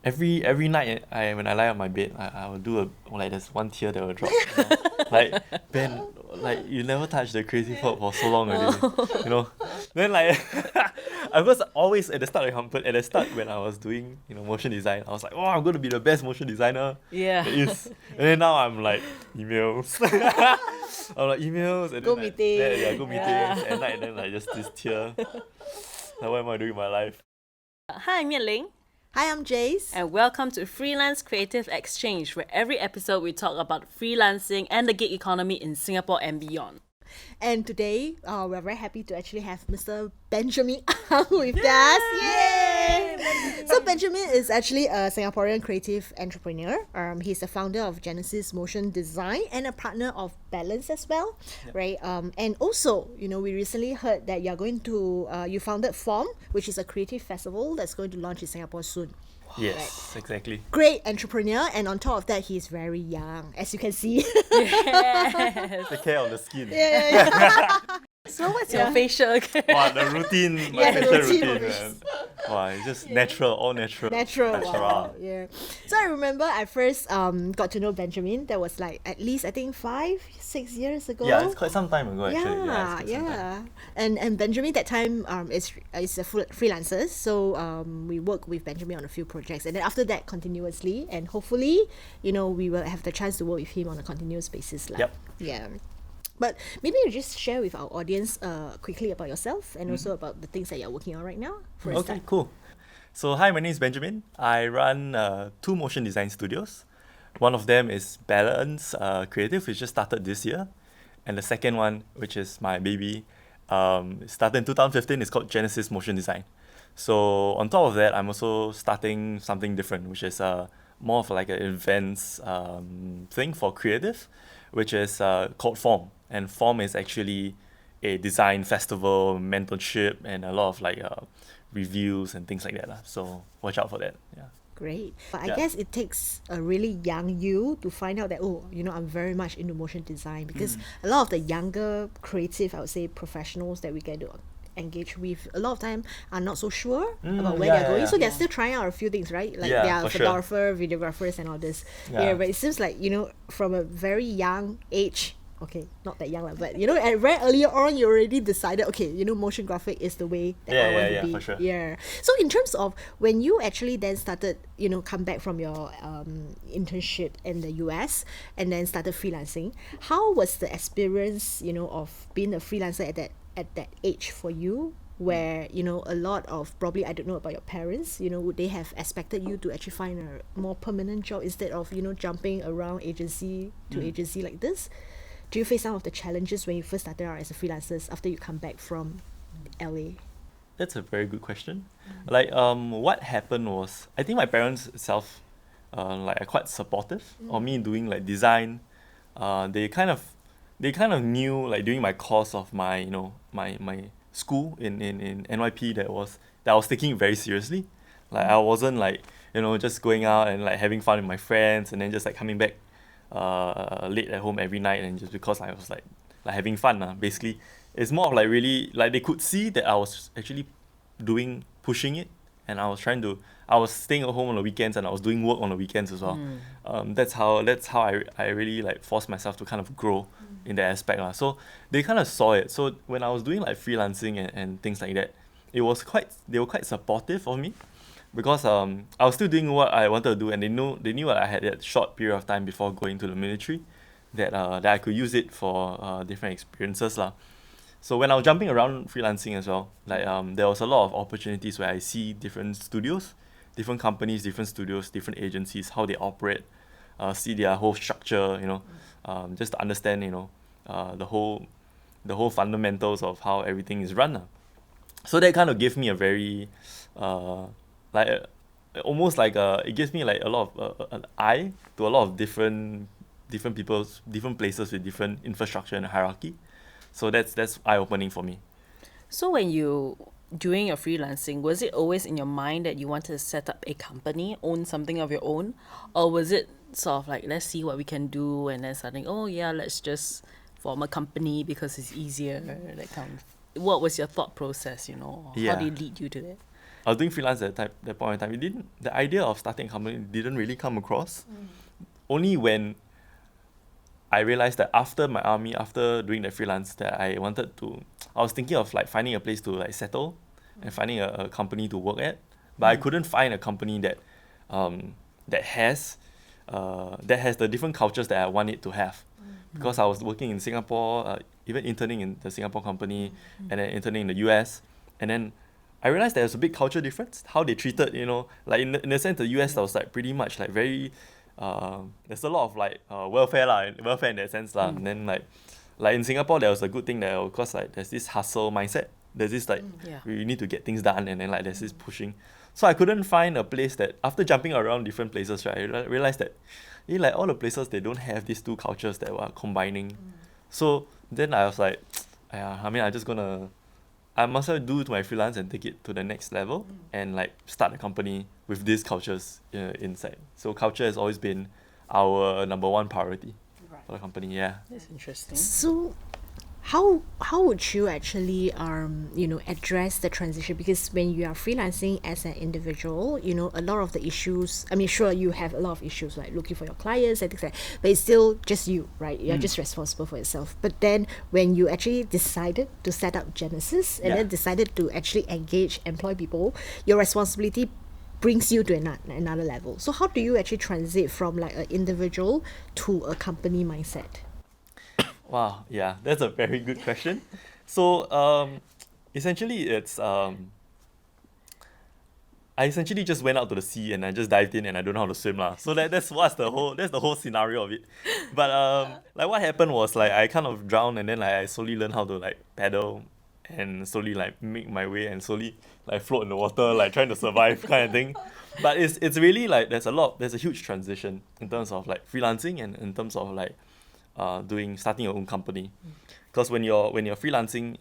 every night when I lie on my bed, I will do like there's one tear that will drop. Like, Ben, like you never touched the crazy work for so long already. Then like I was always at the start when I was doing motion design, I was like, oh, I'm going to be the best motion designer Yeah. there is. And then now I'm like emails. I'm like emails and Go then meeting. go meetings at night, and then like just this tear. Like, what am I doing with my life? Hi, I'm Ling, Hi, I'm Jace. and welcome to Freelance Creative Exchange, where every episode we talk about freelancing and the gig economy in Singapore and beyond. And today, we're very happy to actually have Mr. Benjamin Ang with us. Yay! So Benjamin is actually a Singaporean creative entrepreneur. He's the founder of Genesis Motion Design and a partner of Balance as well, right? And also, we recently heard that you're going to, you founded Form, which is a creative festival that's going to launch in Singapore soon. Yes, exactly. Great entrepreneur, and on top of that, he's very young, as you can see. Take care of the skin. So what's your facial? Wow, the routine, my Yeah, facial routine. routine, man. Wow, it's just natural, all natural. Natural. Wow. Yeah. So I remember I first got to know Benjamin. That was like at least I think 5-6 years ago. Yeah, it's quite some time ago actually. Yeah, it's quite some time. And Benjamin that time is a freelancer, so we work with Benjamin on a few projects, and then after that continuously, and hopefully we will have the chance to work with him on a continuous basis lah. Yep. Yeah. But maybe you just share with our audience quickly about yourself and also about the things that you're working on right now. For a Okay, start. cool. So hi, my name is Benjamin. I run 2 motion design studios. One of them is Balance Creative, which just started this year. And the second one, which is my baby, started in 2015, is called Genesis Motion Design. So on top of that, I'm also starting something different, which is more of like an events thing for creative, which is called Form. And Form is actually a design festival, mentorship, and a lot of like reviews and things like that lah. So watch out for that. Yeah. Great. But I Yeah. guess it takes a really young you to find out that, I'm very much into motion design, because a lot of the younger creative, I would say, professionals that we get to engage with, a lot of time are not so sure about where they're going. So they're still trying out a few things, right? Like Yeah, they are for sure. photographer, videographers and all this. Yeah. But it seems like, from a very young age, okay, not that young, but at very earlier on, you already decided, okay, motion graphic is the way that I want to be. for sure. Yeah. So in terms of when you actually then started, come back from your internship in the US and then started freelancing, how was the experience, of being a freelancer at that age for you? Where a lot of, probably, I don't know about your parents, would they have expected you to actually find a more permanent job instead of jumping around agency to agency like this? Do you face some of the challenges when you first started out as a freelancer after you come back from LA? That's a very good question. Like, what happened was, I think my parents itself, are quite supportive of me doing like design. They kind of knew, like, during my course of my my school in NYP, that I was taking it very seriously. Like, I wasn't like just going out and like having fun with my friends and then just like coming back late at home every night, and just because I was like having fun basically. It's more of like, really, like, they could see that I was actually pushing it, and I was staying at home on the weekends, and I was doing work on the weekends as well. That's how I really like forced myself to kind of grow in that aspect lah. So they kind of saw it. So when I was doing like freelancing and things like that, they were quite supportive of me, because I was still doing what I wanted to do, and they knew that I had that short period of time before going to the military, that I could use it for different experiences lah. So when I was jumping around freelancing as well, like there was a lot of opportunities where I see different studios, different companies, different studios, different agencies, how they operate, see their whole structure, just to understand the whole fundamentals of how everything is run. So that kind of gave me a very almost like it gives me like a lot of an eye to a lot of different people's different places with different infrastructure and hierarchy. So that's eye-opening for me. So when you doing your freelancing, was it always in your mind that you wanted to set up a company, own something of your own, or was it sort of like, let's see what we can do, and then starting, oh yeah, let's just form a company because it's easier, that kind of? What was your thought process? How Yeah. did it lead you to that? I was doing freelance at that point in time. The idea of starting a company didn't really come across. Only when I realized that after my army, after doing the freelance, that I was thinking of like finding a place to like settle and finding a company to work at. But I couldn't find a company that has the different cultures that I want it to have. Because I was working in Singapore, even interning in the Singapore company, and then interning in the US. And then I realized there's a big culture difference, how they treated, like in the sense the US was like pretty much like very, there's a lot of like welfare in that sense. And then like in Singapore, there was a good thing that because like there's this hustle mindset. There's this like, we need to get things done, and then like there's this pushing. So I couldn't find a place that, after jumping around different places, right, I realized that like all the places, they don't have these two cultures that were combining. So then I was like, I mean, I must well do to my freelance and take it to the next level and like start a company with these cultures inside. So culture has always been our number one priority for the company. Yeah. That's interesting. So how would you actually address the transition? Because when you are freelancing as an individual, a lot of the issues, I mean, sure, you have a lot of issues like looking for your clients and things like that, but it's still just you, right? You're just responsible for yourself. But then when you actually decided to set up Genesis and then decided to actually employ people, your responsibility brings you to another level. So how do you actually transit from like an individual to a company mindset? Wow, yeah, that's a very good question. So essentially I essentially just went out to the sea and I just dived in and I don't know how to swim lah. So that's the whole scenario of it. But like what happened was like I kind of drowned, and then like I slowly learned how to like paddle and slowly like make my way and slowly like float in the water, like trying to survive kind of thing. But it's really like there's a huge transition in terms of like freelancing and in terms of like starting your own company. Because when you're freelancing,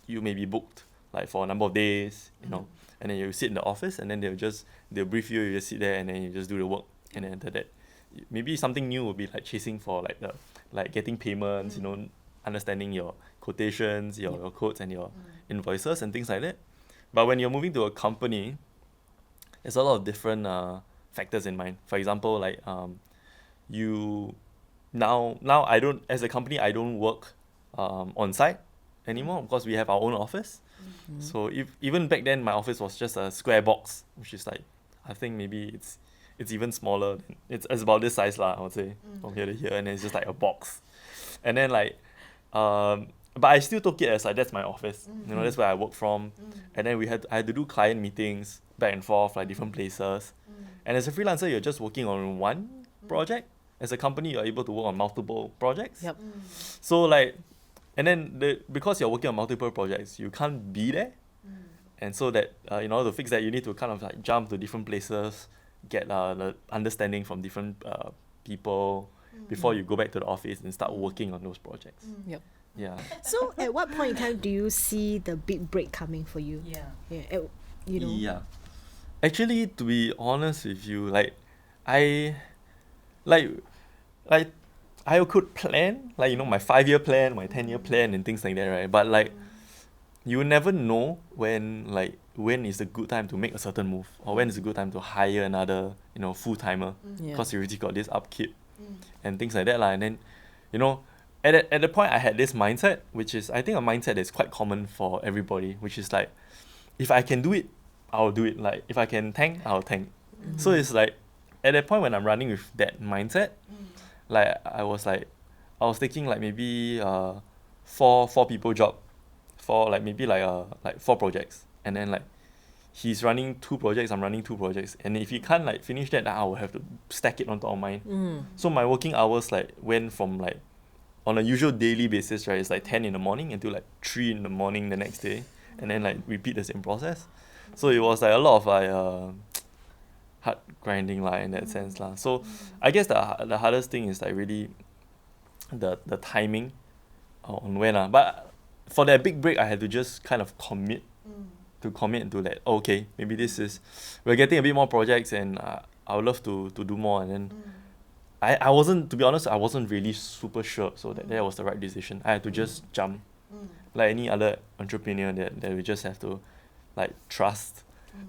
you may be booked like for a number of days, and then you sit in the office, and then they'll brief you, you just sit there and then you just do the work. And then after that, maybe something new will be like chasing for like getting payments, understanding your quotations, your codes and your invoices and things like that. But when you're moving to a company, there's a lot of different factors in mind. For example, like you now I don't, as a company, I don't work on site anymore because we have our own office. So even back then my office was just a square box, which is like, I think maybe it's even smaller. It's about this size lah, I would say, from here to here, and then it's just like a box. And then like but I still took it as like that's my office. That's where I work from. And then I had to do client meetings back and forth, like different places. And as a freelancer, you're just working on one project. As a company, you're able to work on multiple projects. Yep. So like, and then because you're working on multiple projects, you can't be there. And so that in order to fix that, you need to kind of like jump to different places, get the understanding from different people before you go back to the office and start working on those projects. Yep. Yeah. So at what point in time do you see the big break coming for you? Yeah. Actually, to be honest with you, like I could plan, like, my 5-year plan, my 10-year plan and things like that, right? But like, you will never know when is a good time to make a certain move, or when is a good time to hire another, full-timer, because you already got this upkeep and things like that lah. And then, at the point I had this mindset, which is, I think, a mindset that's quite common for everybody, which is like, if I can do it, I'll do it. Like, if I can tank, I'll tank. So it's like, at that point when I'm running with that mindset, like I was taking like maybe four people job for like maybe like 4 projects, and then like he's running 2 projects, I'm running 2 projects, and if he can't like finish that, I will have to stack it on top of mine. So my working hours like went from like, on a usual daily basis, right, it's like 10 in the morning until like 3 in the morning the next day, and then like repeat the same process. So it was like a lot of like hard grinding lah in that sense lah. So I guess the hardest thing is like really the timing on when lah. But for that big break, I had to just kind of commit to that. Okay, maybe we're getting a bit more projects, and I would love to do more. And then I wasn't, to be honest, I wasn't really super sure. So that was the right decision. I had to just jump, like any other entrepreneur that we just have to like trust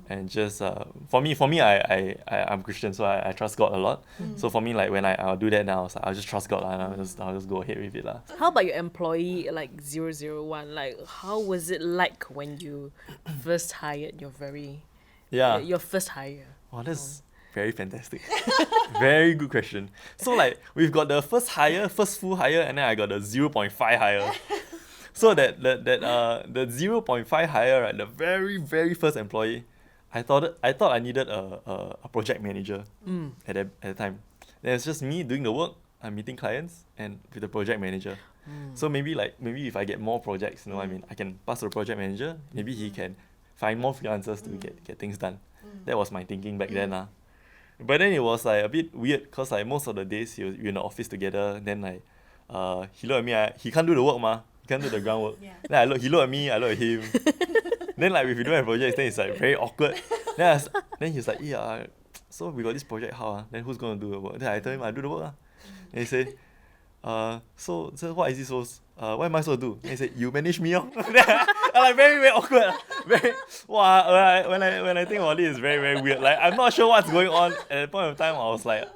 and just for me I'm Christian, so I trust God a lot. So for me, like when I'll do that now, I'll just trust God lah, and I'll just go ahead with it lah. How about your employee like 001? Like, how was it like when you first hired your first hire? Wow, that's very fantastic. Very good question. So like we've got the first full hire, and then I got the 0.5 hire. So that the 0.5 hire, right, the very, very first employee, I thought I needed a project manager at the time. Then it's just me doing the work, I'm meeting clients, and with the project manager. So maybe if I get more projects, I mean, I can pass to the project manager. Maybe he can find more freelancers to get things done. That was my thinking back then lah. But then it was like a bit weird, cause like most of the days we're in the office together. Then like he looked at me, he can't do the work ma. He can't do the groundwork. Then he look at me, I look at him. Then like if we don't have projects, then it's like very awkward. Then he's like, yeah, so we got this project, how? Then who's gonna do the work? Then I tell him I do the work. Then he say, so what is this supposed? What am I supposed to do? Then he said, you manage me. I'm like very, very awkward. Wow, when I think about it, it's very, very weird. Like I'm not sure what's going on. At that point of time, I was like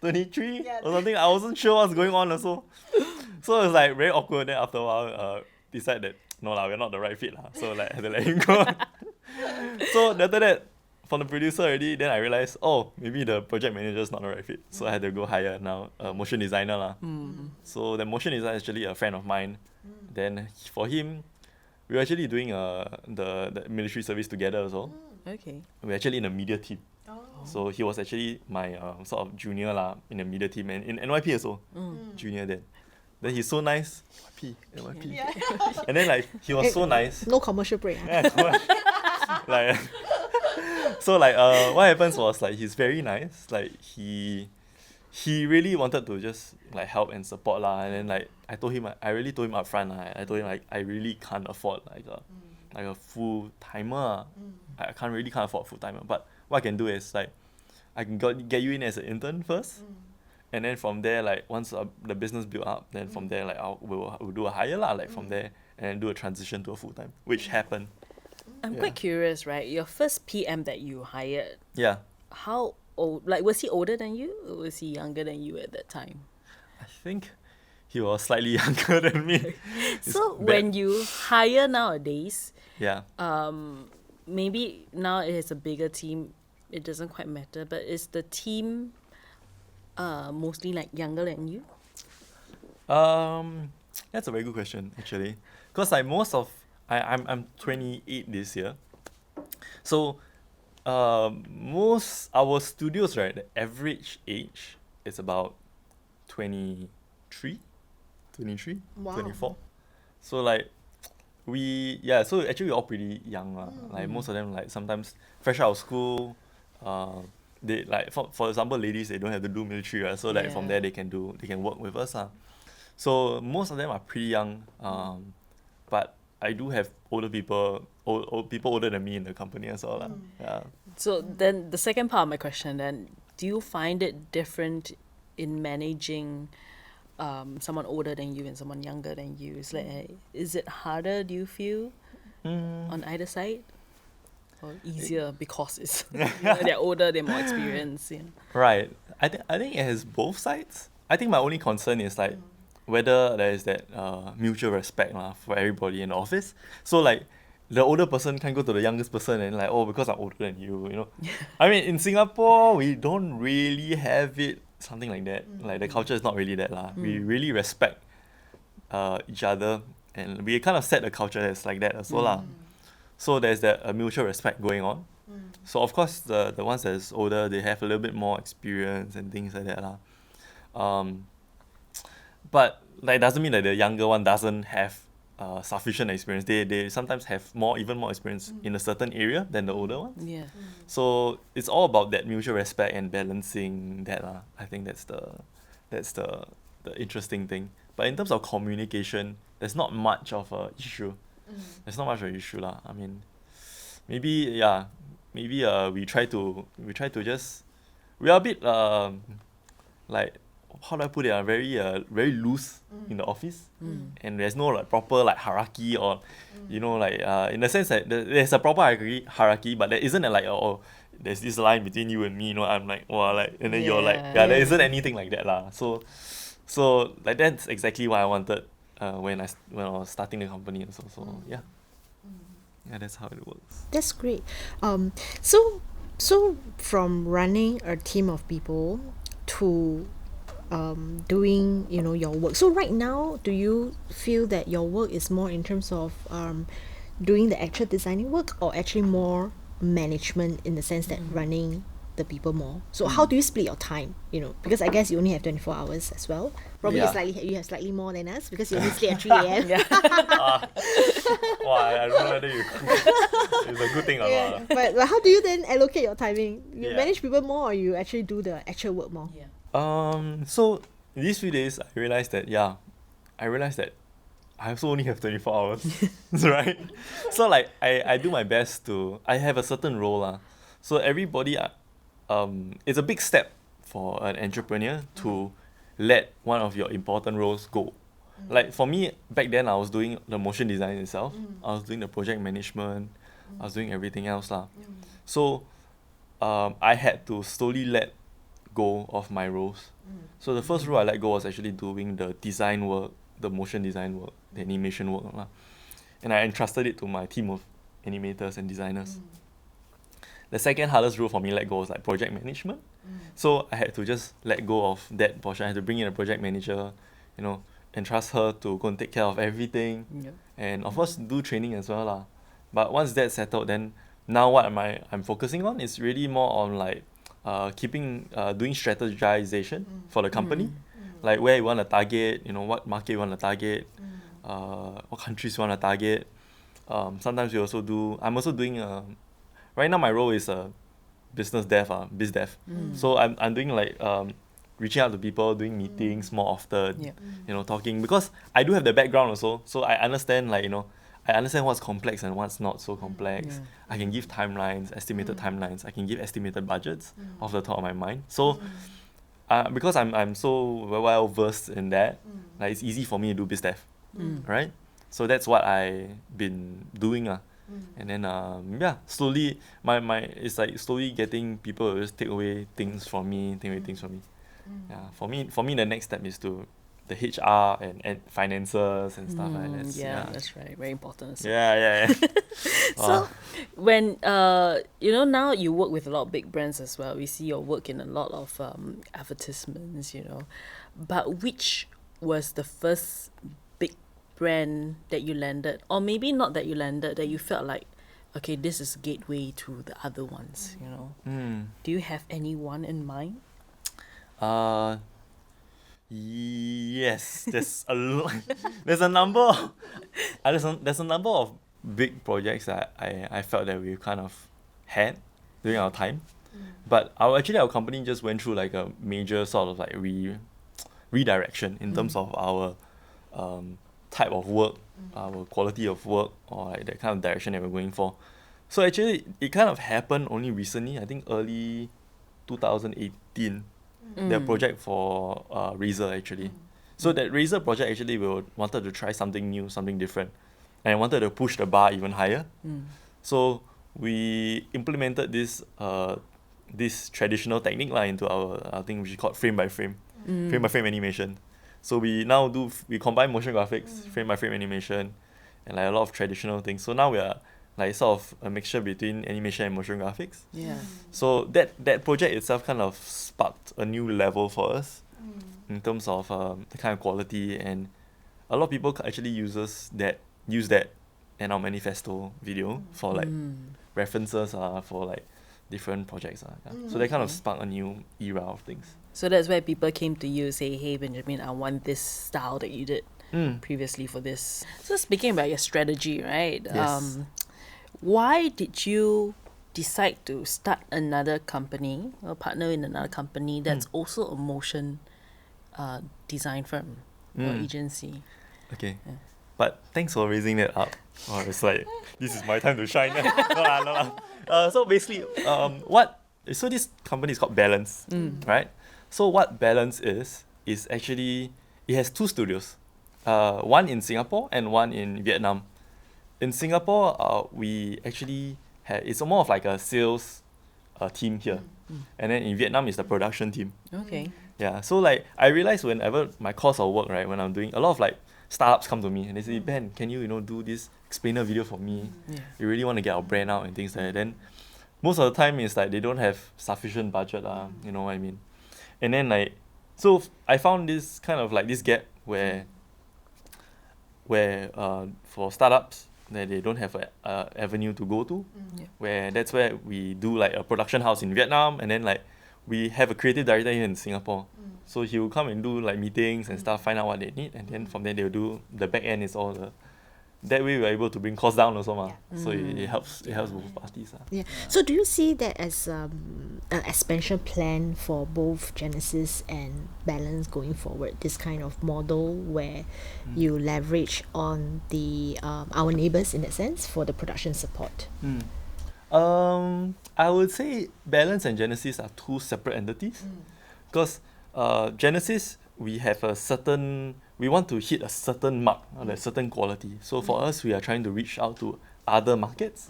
23 or something. I wasn't sure what's going on also. So it was like very awkward. Then after a while, decide that no lah, we're not the right fit lah. So like I had to let him go. So after that, from the producer already, then I realized, oh, maybe the project manager is not the right fit. So I had to go hire now a motion designer lah. So the motion designer is actually a friend of mine. Then for him, we were actually doing the military service together as well. Okay. We're actually in a media team. So he was actually my sort of junior lah in the media team, and in NYP also, junior then. Then he's so nice, NYP. Yeah. And then like he was so nice. No commercial break. Like so like what happens was like he's very nice. Like he really wanted to just like help and support lah. And then like I really told him upfront lah. I told him like I really can't afford like a full timer. I really can't afford a full timer. But what I can do is like I can get you in as an intern first. And then from there, like once the business built up, then from there, like we'll do a hire lah, like from there, and do a transition to a full time, which happened. I'm quite curious, right? Your first PM that you hired, Yeah, how old? Like, was he older than you, or was he younger than you at that time? I think he was slightly younger than me. So when you hire nowadays, Yeah, maybe now it is a bigger team. It doesn't quite matter, but is the team mostly like younger than you? that's a very good question actually, because like I'm 28 this year, so most our studios, right, the average age is about 23, Wow. 24. So like so actually we're all pretty young lah. Like most of them, like sometimes fresh out of school, they like for example, ladies, they don't have to do military, right? So like from there they can work with us lah. So most of them are pretty young, but I do have older people, old people older than me in the company as well lah. Yeah. So then the second part of my question then, do you find it different in managing someone older than you and someone younger than you? Is it harder, do you feel, on either side? Or easier because it's they're older, they're more experienced. Right. I think it has both sides. I think my only concern is like whether there is that mutual respect for everybody in the office. So like the older person can't go to the youngest person and like, oh, because I'm older than you. I mean, in Singapore, we don't really have it, something like that. Like the culture is not really that lah. We really respect each other, and we kind of set the culture that's like that as well lah. So there's that mutual respect going on. So of course the ones that's older, they have a little bit more experience and things like that lah. But like doesn't mean that the younger one doesn't have sufficient experience. They sometimes have even more experience in a certain area than the older ones. Yeah. So it's all about that mutual respect and balancing that lah. I think that's the interesting thing. But in terms of communication, there's not much of a issue. There's not much of an issue lah. I mean, maybe we try to just, we are a bit like how do I put it? Very loose in the office, and there's no like proper like hierarchy or, in the sense that there's a proper hierarchy, but there isn't there's this line between you and me. I'm like, wow, like, and then you're like, there isn't anything like that lah. So like that's exactly what I wanted when I was starting the company also. So yeah, that's how it works. That's great. So from running a team of people to doing your work. So right now, do you feel that your work is more in terms of doing the actual designing work, or actually more management in the sense that running the people more? So how do you split your time? Because I guess you only have 24 hours as well. Probably you have slightly more than us because you only sleep at 3 a.m. I don't know whether it's a good thing or not. But how do you then allocate your timing? You manage people more, or you actually do the actual work more? So these few days I realized that I also only have 24 hours, right? So like I do my best I have a certain role lah. So everybody, it's a big step for an entrepreneur to let one of your important roles go. Like for me, back then I was doing the motion design itself. I was doing the project management. I was doing everything else lah. So I had to slowly let go of my roles. So the first role I let go was actually doing the design work, the motion design work, the animation work lah. And I entrusted it to my team of animators and designers. The second hardest role for me let go was like project management. So I had to just let go of that portion. I had to bring in a project manager, entrust her to go and take care of everything. And of course do training as well lah. But once that's settled, then now what I'm focusing on is really more on like doing strategization for the company. Like where you want to target, what market you want to target, what countries you want to target. Sometimes I'm also doing right now my role is business dev, biz dev. So I'm doing like reaching out to people, doing meetings more often, talking, because I do have the background also, so I understand I understand what's complex and what's not so complex. I can give timelines, estimated timelines. I can give estimated budgets off the top of my mind. So because I'm so well versed in that, like it's easy for me to do biz dev, right? So that's what I've been doing. And then slowly it's like slowly getting people to just take away things from me. For me the next step is to the HR and finances and stuff like that. That's right, very important. So when now you work with a lot of big brands as well. We see your work in a lot of advertisements, but which was the first big brand that you landed, or maybe not that you landed, that you felt like, okay, this is gateway to the other ones? Do you have anyone in mind? Yes, there's a lot. There's a number of big projects that I felt that we kind of had during our time, but our company just went through like a major sort of like redirection in terms of our type of work, our quality of work, or like that kind of direction that we're going for. So actually, it kind of happened only recently. I think early 2018. The project for Razer actually. So that Razer project actually, we wanted to try something new, something different, and I wanted to push the bar even higher. So we implemented this traditional technique into our thing, which is called frame by frame animation. So we combine motion graphics, frame by frame animation, and like a lot of traditional things. So now we are like sort of a mixture between animation and motion graphics. So that project itself kind of sparked a new level for us in terms of the kind of quality, and a lot of people actually use that in our manifesto video for like references for like different projects. So that kind of sparked a new era of things. So that's where people came to you, say, hey Benjamin, I want this style that you did previously for this. So speaking about your strategy, right? Yes. Why did you decide to start another company or partner in another company that's also a motion design firm or agency? Okay. But thanks for raising that up. It's like, this is my time to shine. No. So basically, so this company is called Balance, right? So what Balance is, is actually, it has 2 studios, one in Singapore and one in Vietnam. In Singapore, we actually it's more of like a sales team here, and then in Vietnam is the production team. Okay. Yeah, so like I realize whenever my course of work, right, when I'm doing, a lot of like startups come to me and they say, Ben, can you do this explainer video for me? Yeah. We really want to get our brand out and things like that. Then most of the time it's like they don't have sufficient budget, you know what I mean? And then like, so I found this kind of like this gap where for startups that they don't have a avenue to go to, Yeah. where that's where we do like a production house in Vietnam, and then like we have a creative director here in Singapore. So he will come and do like meetings and stuff, find out what they need, and then from there they'll do the back end is all the. That way we're able to bring costs down also, so it helps both parties. Yeah. So do you see that as an expansion plan for both Genesis and Balance going forward? This kind of model where you leverage on the our neighbours in that sense for the production support. I would say Balance and Genesis are 2 separate entities, because Genesis, we have we want to hit a certain mark, a certain quality. So for us, we are trying to reach out to other markets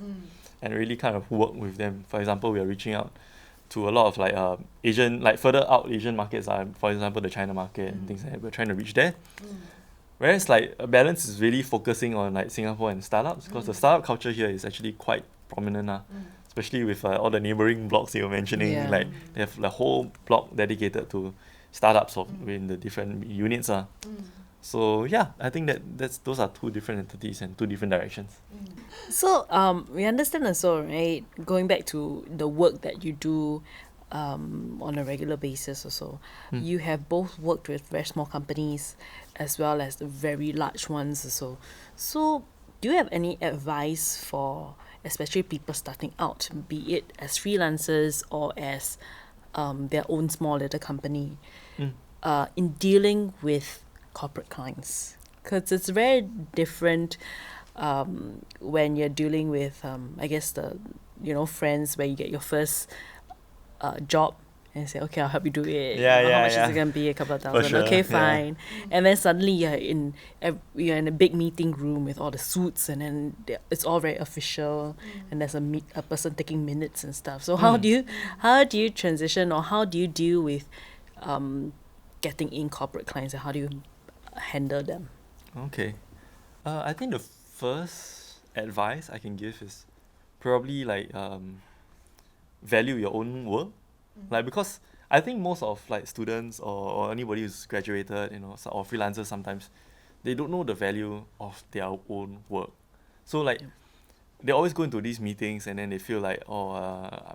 and really kind of work with them. For example, we are reaching out to a lot of like Asian, like further out Asian markets, for example, the China market and things like that. We're trying to reach there. Whereas like Balance is really focusing on like Singapore and startups, because the startup culture here is actually quite prominent, especially with all the neighboring blocks you were mentioning. Yeah. Like they have the whole block dedicated to startups in the different units. So yeah, I think those are 2 different entities and 2 different directions. So we understand also, right? Going back to the work that you do on a regular basis also, you have both worked with very small companies as well as the very large ones also. So do you have any advice for especially people starting out, be it as freelancers or as their own small little company, in dealing with corporate clients? Because it's very different when you're dealing with, I guess, the friends where you get your first job and say, okay, I'll help you do it. How much is it gonna be? A couple of thousand. Sure, okay, yeah. fine. And then suddenly you're in a big meeting room with all the suits, and then it's all very official, and there's a person taking minutes and stuff. So how do you transition, or how do you deal with getting in corporate clients, and how do you handle them? Okay. I think the first advice I can give is probably like value your own work. Like, because I think most of like students or anybody who's graduated, or freelancers sometimes, they don't know the value of their own work. So like they always go into these meetings and then they feel like,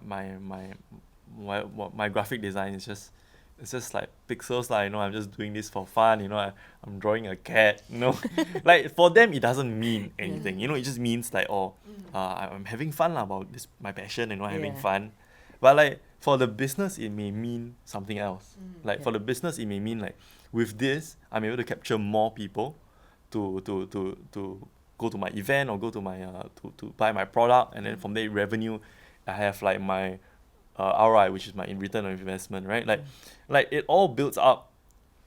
my graphic design is just like pixels, I'm just doing this for fun, I'm drawing a cat, like for them it doesn't mean anything, it just means like, I'm having fun about this, my passion, having fun. But like for the business it may mean something else. For the business it may mean like, with this I'm able to capture more people to go to my event or go to my to buy my product, and then from there revenue I have like my ROI, which is my return on investment, right? Like it all builds up.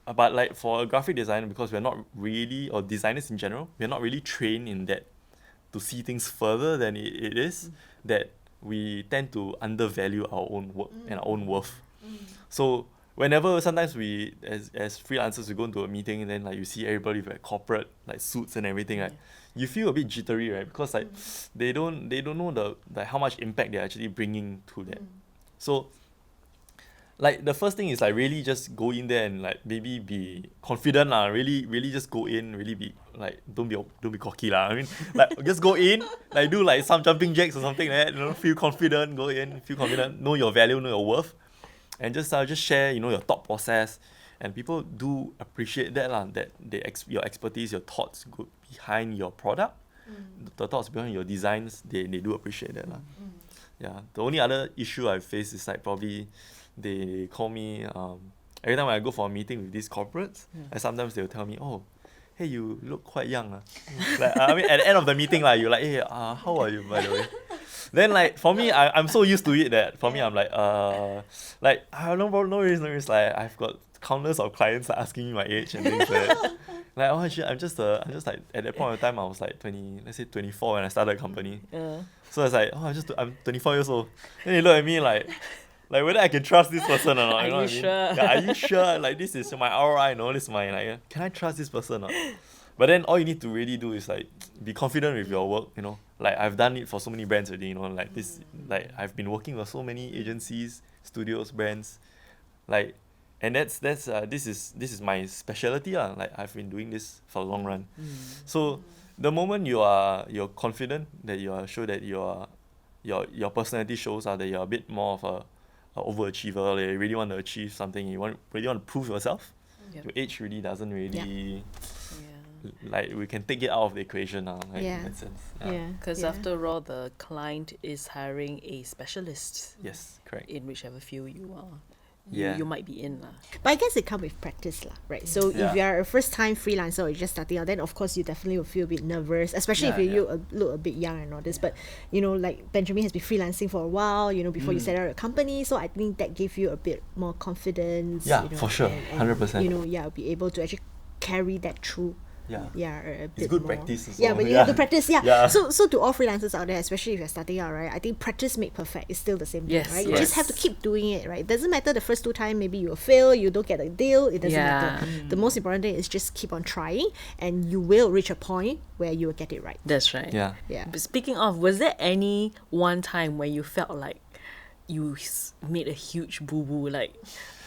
But like for a graphic designer, because we're not really, or designers in general, we're not really trained in that to see things further than it is, that we tend to undervalue our own work and our own worth. So whenever sometimes we as freelancers we go into a meeting and then like you see everybody with like corporate like suits and everything, right? You feel a bit jittery, right? Because like they don't know the how much impact they're actually bringing to that. So like the first thing is like really just go in there and like maybe be confident really just go in, really be like don't be cocky I mean, like just go in, like do like some jumping jacks or something like that, feel confident, go in, feel confident, know your value, know your worth, and just share your thought process, and people do appreciate that that your expertise, your thoughts go behind your product, the thoughts behind your designs, they do appreciate that Yeah, the only other issue I face is like probably they call me every time I go for a meeting with these corporates, and sometimes they'll tell me, oh, hey, you look quite young. Like, I mean, at the end of the meeting, like, you're like, hey, how are you, by the way? Then like for me, I'm so used to it that for me I'm like I don't know, no worries, like I've got countless of clients are asking me my age and things like that. Like, oh, actually, I'm just like, at that point of time, I was like 24 when I started a company. So it's like, oh, I'm 24 years old. Then they look at me like whether I can trust this person or not. Are You know you what I mean? sure? Yeah, are you sure? Like, this is my ROI, this is my, like, can I trust this person or not? But then all you need to really do is like be confident with your work, Like, I've done it for so many brands already, like this, like I've been working with so many agencies, studios, brands, like, and this is my specialty, like I've been doing this for a long run. So the moment you're confident, that you are sure that your personality shows that you're a bit more of a overachiever, like you really want to achieve something, really want to prove yourself. Yep. Your age really doesn't really Yeah. like, we can take it out of the equation now, like, Yeah. in that sense. Because after all, the client is hiring a specialist Yes, correct. in whichever field you are. Yeah. You might be in. But I guess it comes with practice, right? So if Yeah. you are a first-time freelancer or you're just starting out, then of course you definitely will feel a bit nervous, especially if Yeah, you look a bit young and all this. But like Benjamin has been freelancing for a while, before you set out a company. So I think that gave you a bit more confidence. Yeah, for sure, 100%. Be able to actually carry that through. Yeah. A It's bit good more. practice as Yeah, well. but you Yeah. have to practice. Yeah. Yeah. So to all freelancers out there, especially if you're starting out, right? I think practice make perfect. It's still the same thing, Yes, right? You just yes. have to keep doing it, right? It doesn't matter the first 2 times. Maybe you will fail. You don't get a deal. It doesn't matter. The most important thing is just keep on trying, and you will reach a point where you will get it right. That's right. Yeah. Yeah. But speaking of, was there any one time where you felt like you made a huge boo-boo, like,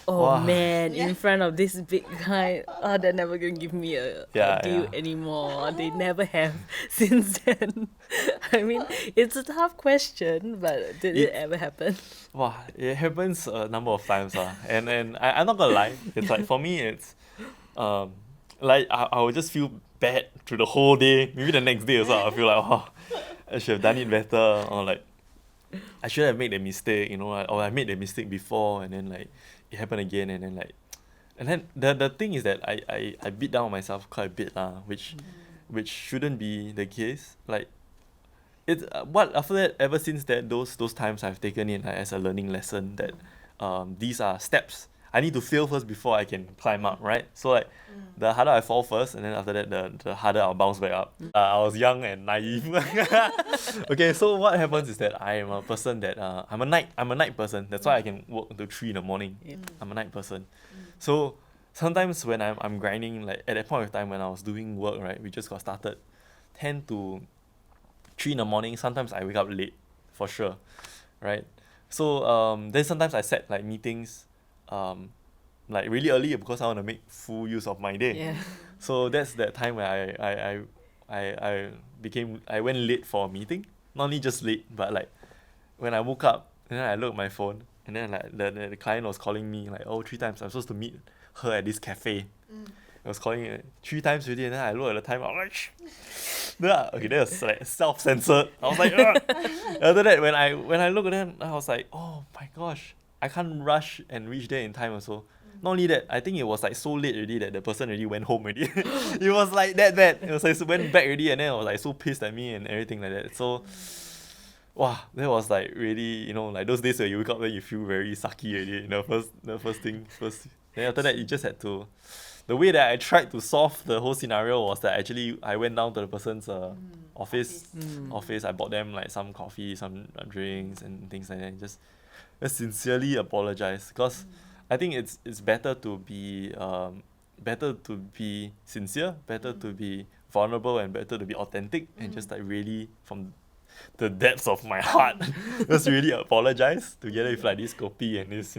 oh Wow. man, in front of this big client, they're never gonna give me a deal anymore. They never have since then. I mean, it's a tough question, but did it ever happen? Wow, it happens a number of times, and I'm not gonna lie. It's like, for me, it's like I will just feel bad through the whole day. Maybe the next day also, I'll feel like, oh, I should have done it better, or like I should have made a mistake, or I made a mistake before, and then like it happened again, and then the thing is that I beat down on myself quite a bit, which shouldn't be the case. Like, it's what after that, ever since that, those times I've taken it as a learning lesson that these are steps. I need to fail first before I can climb up, right? So like, the harder I fall first, and then after that, the harder I'll bounce back up. I was young and naive. Okay, so what happens is that I am a person that I'm a night person. That's why I can work until 3 in the morning. I'm a night person. So sometimes when I'm grinding, like at that point of time when I was doing work, right, we just got started, 10 to 3 in the morning. Sometimes I wake up late, for sure, right? So then sometimes I set like meetings like really early because I want to make full use of my day. Yeah. So that's that time where I went late for a meeting. Not only just late, but like when I woke up and then I looked at my phone, and then like the client was calling me like, 3 times. I'm supposed to meet her at this cafe. I was calling it 3 times already, and then I looked at the time. I'm like, okay, that was like self-censored. I was like, ugh. After that, when I look at them, I was like, oh my gosh, I can't rush and reach there in time also. Not only that, I think it was like so late already that the person already went home already. It was like that bad. It was like went back already, and then I was like so pissed at me and everything like that. So, wow, that was like really, like those days where you wake up and you feel very sucky already. The first thing. Then after that, you just had to. The way that I tried to solve the whole scenario was that actually I went down to the person's office. I bought them like some coffee, some drinks and things like that. And just sincerely apologize, because I think it's better to be sincere, better to be vulnerable, and better to be authentic, and just like really from the depths of my heart just really apologize together with like this kopi and this,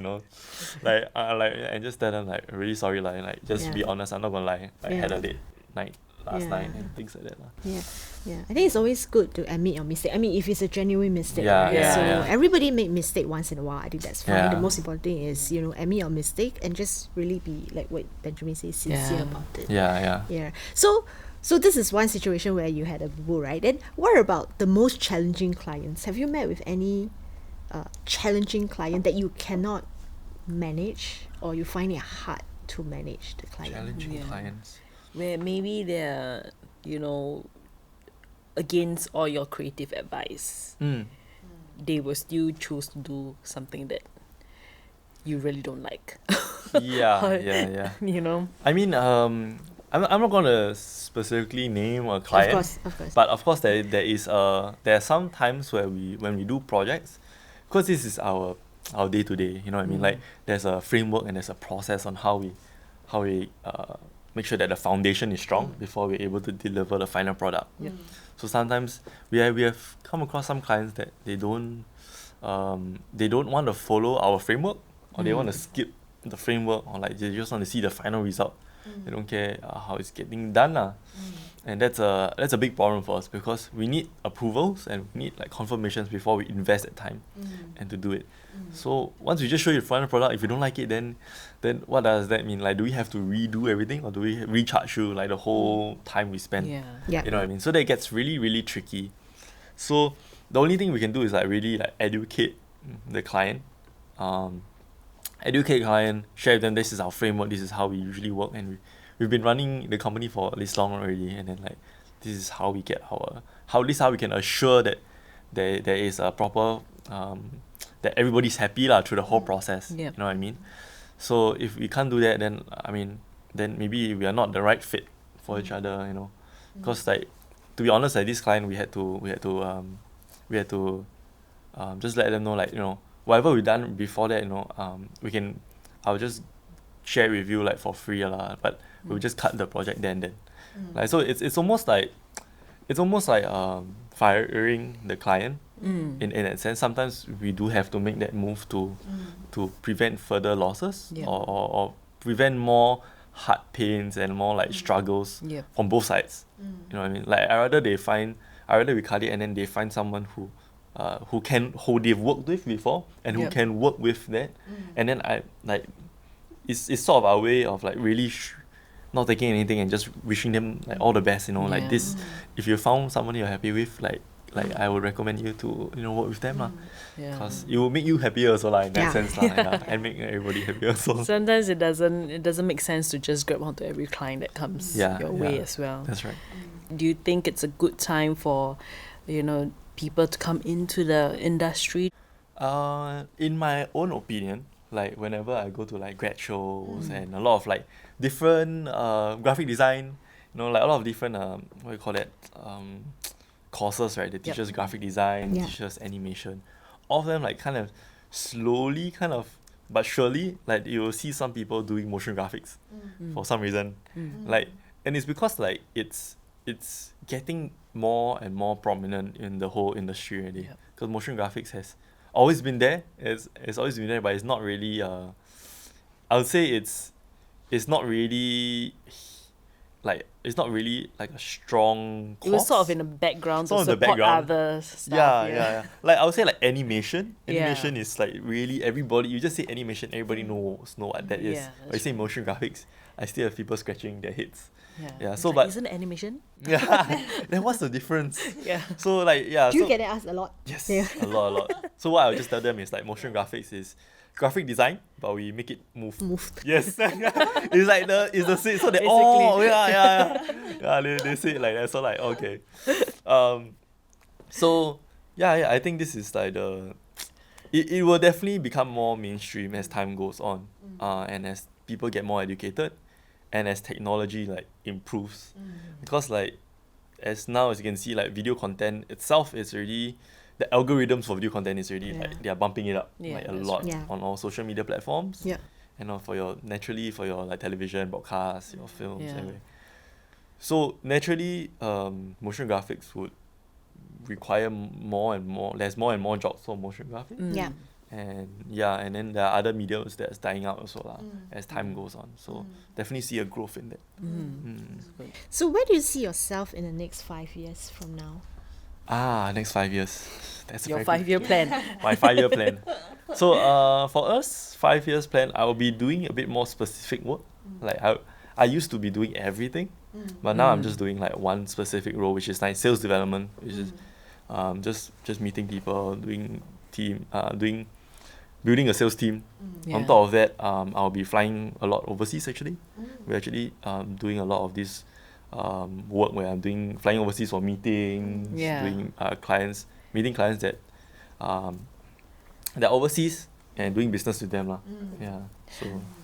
like and just tell them like, really sorry, like just be honest, I'm not gonna lie, I had a late night last night and things like that. Yeah. I think it's always good to admit your mistake. I mean, if it's a genuine mistake, Yeah, right? yeah, So yeah. everybody make mistake once in a while. I think that's fine. Yeah. The most important thing is, admit your mistake and just really be like what Benjamin says, sincere about it. Yeah. So this is one situation where you had a boo, right? Then what about the most challenging clients? Have you met with any challenging client that you cannot manage, or you find it hard to manage the client? Challenging clients. Where maybe they're, against all your creative advice. They will still choose to do something that you really don't like. Yeah. You know? I mean, I'm not gonna specifically name a client, Of course. but of course there are some times where when we do projects, because this is our day to day. You know what I mean? Like there's a framework and there's a process on how we make sure that the foundation is strong before we're able to deliver the final product. Yeah. So sometimes we have come across some clients that they don't want to follow our framework, or they want to skip the framework, or like they just want to see the final result. They don't care how it's getting done and that's a big problem for us, because we need approvals and we need like confirmations before we invest that time and to do it. So once we just show you the final product, if you don't like it, then what does that mean? Like, do we have to redo everything, or do we recharge you like the whole time we spent? Yeah. You know what I mean? So that gets really, really tricky. So the only thing we can do is like really like educate the client, share with them, this is our framework, this is how we usually work, and we've been running the company for this long already, and then like this is how we get how we can assure that there is a proper that everybody's happy through the whole process. Yeah. You know what I mean? So if we can't do that, then then maybe we are not the right fit for each other, you know. Because like, to be honest, like this client, we had to just let them know, like, you know, whatever we've done before that, you know, I'll just share with you like for free but we'll just cut the project then. Like, so it's almost like firing the client in that sense. Sometimes we do have to make that move to prevent further losses, Yeah. or prevent more heart pains and more like struggles Yeah. from both sides. You know what I mean? Like, I rather we cut it and then they find someone who they've worked with before and who Yep. can work with that, and then it's sort of our way of like really not taking anything and just wishing them like all the best, you know. Like Yeah. this, if you found someone you're happy with, like I would recommend you to, you know, work with them Yeah. because it will make you happier also in that Yeah. sense and make everybody happier also. Sometimes it doesn't make sense to just grab onto every client that comes your way as well. That's right. Do you think it's a good time for, you know, people to come into the industry? In my own opinion, like whenever I go to like grad shows and a lot of like different graphic design, you know, like a lot of different what do you call that, courses, right? They teach us graphic design, Yeah. teach us animation. All of them like kind of slowly, but surely, like you will see some people doing motion graphics for some reason. Like, and it's because like it's getting more and more prominent in the whole industry already. Yep. Because motion graphics has always been there. It's always been there, but it's not really I would say it's not really like a strong It was course. sort of in the background Sort to of the support background. other stuff. Yeah. Like I would say like animation. Yeah. Animation is like really everybody. You just say animation, everybody knows what that is. Yeah, But you that's say motion graphics, I still have people scratching their heads. Yeah, It's so like, but isn't it animation? yeah, then what's the difference? Yeah. So like Do you so, get asked a lot? yes, Yeah. a lot. So what I would just tell them is like motion graphics is graphic design, but we make it move. Moved. Yes, it's like it's the same. So they Basically. yeah. They say it like that. So like okay, so yeah. I think this is like it will definitely become more mainstream as time goes on, and as people get more educated, and as technology like improves, because like as you can see, like video content itself is already, the algorithms for video content is already like they are bumping it up Yeah, like a that's lot right. Yeah. on all social media platforms. Yeah. And for your like television, broadcasts, your films, Yeah. anyway. So naturally, motion graphics would require more and more jobs for motion graphics. Yeah. And then there are other mediums that's dying out also as time goes on. So definitely see a growth in that. So where do you see yourself in the next 5 years from now? Next 5 years. That's a Your very good- 5-year plan. my 5-year plan. So for us, 5 years plan, I will be doing a bit more specific work. Like I used to be doing everything, but now I'm just doing like one specific role, which is like sales development, which is just meeting people, building a sales team. Yeah. On top of that, I'll be flying a lot overseas actually. We're actually doing a lot of this work where I'm flying overseas for meetings, Yeah. meeting clients that that are overseas, and doing business with them lah. Yeah.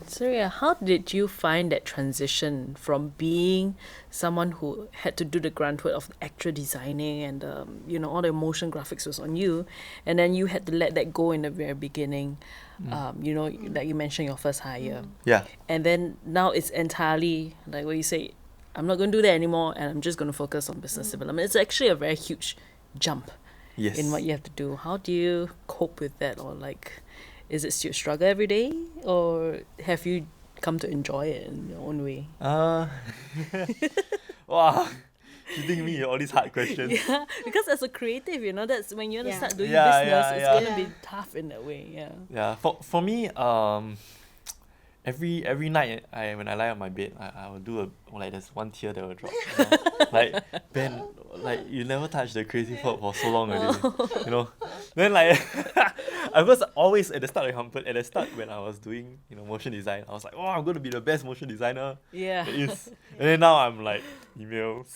So yeah, how did you find that transition from being someone who had to do the grunt work of actual designing and all the motion graphics was on you, and then you had to let that go in the very beginning, like you mentioned your first hire, Yeah. and then now it's entirely like what you say, I'm not going to do that anymore, and I'm just going to focus on business development. It's actually a very huge jump Yes. in what you have to do. How do you cope with that, or like, is it still a struggle every day, or have you come to enjoy it in your own way? Wow. Hitting me with all these hard questions. Yeah, because as a creative, that's when you want to start doing Yeah, business, yeah, it's yeah. going to be tough in that way. Yeah. Yeah. For me, every night when I lie on my bed, I will do there's one tear that will drop. Like, Ben, like you never touched the creative work for so long already. Then like I was always at the start when I was doing motion design, I was like, oh, I'm going to be the best motion designer Yeah. there is. And then now I'm like emails.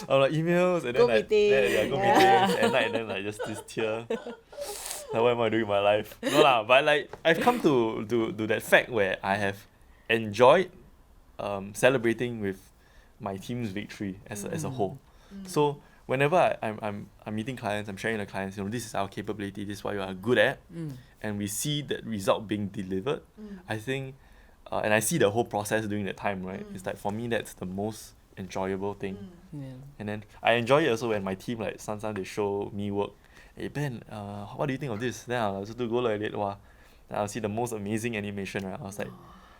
I'm like emails, and then Go like meeting. go meetings at night, and then like just this tear. Like, what am I doing with my life? No lah, but like I've come to that fact where I have enjoyed celebrating with my team's victory as a whole. So whenever I'm meeting clients, I'm sharing with the clients, this is our capability, this is what you are good at, and we see that result being delivered. I think, and I see the whole process during that time, right? It's like, for me, that's the most enjoyable thing. Yeah. And then I enjoy it also when my team, like sometimes they show me work. Hey Ben, what do you think of this? Then I'll just go like that. Wow. Then I'll see the most amazing animation, right? I was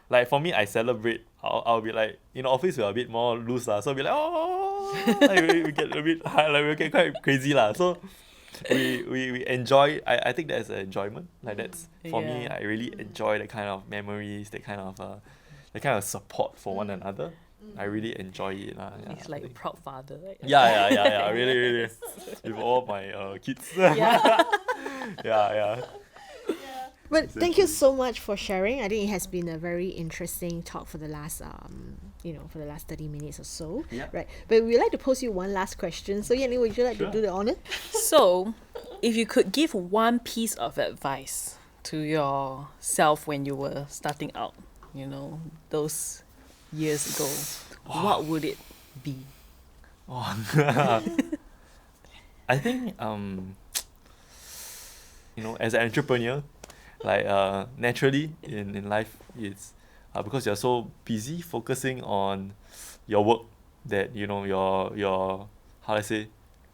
like for me, I celebrate. I'll be like, office we're a bit more loose lah. So I'll be like, oh, like we get a bit high, like we get quite crazy lah. So we enjoy. I think that's an enjoyment. Like that's for me. Yeah. I really enjoy the kind of memories, the kind of support for one another. I really enjoy it lah. Yeah, It's like a proud father. Right? yeah. Really. With all my kids. Yeah. yeah. But thank you so much for sharing. I think it has been a very interesting talk for the last, for the last 30 minutes or so. Yeah. Right. But we'd like to pose you one last question. So, Yanni, would you like to do the honor? So, if you could give one piece of advice to yourself when you were starting out, those years ago, what would it be? I think as an entrepreneur, like naturally in life, it's because you're so busy focusing on your work that your how I say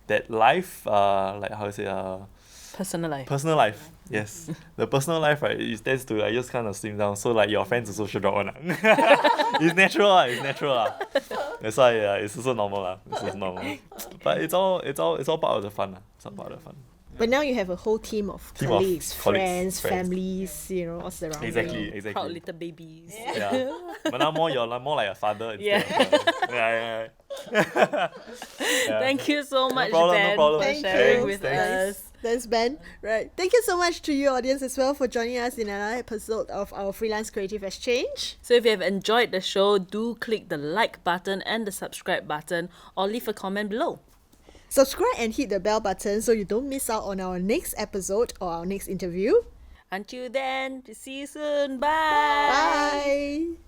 that life Personal life. personal life. Yes, the personal life, right, it tends to just kind of slim down. So like your friends also should drop one. It's natural lah. That's why it's also normal lah. It's also normal. But it's all part of the fun lah. It's all part of the fun. But now you have a whole team of colleagues, friends, families, all surrounding. Exactly. Proud little babies. Yeah. But now you're more like a father instead of yeah. Thank you so much, problem, no Ben, problem. for Thank sharing you. with Thanks. us. Thanks, Ben. Right. Thank you so much to you, audience, as well, for joining us in another episode of our Freelance Creative Exchange. So if you have enjoyed the show, do click the like button and the subscribe button, or leave a comment below. Subscribe and hit the bell button so you don't miss out on our next episode or our next interview. Until then, see you soon. Bye. Bye.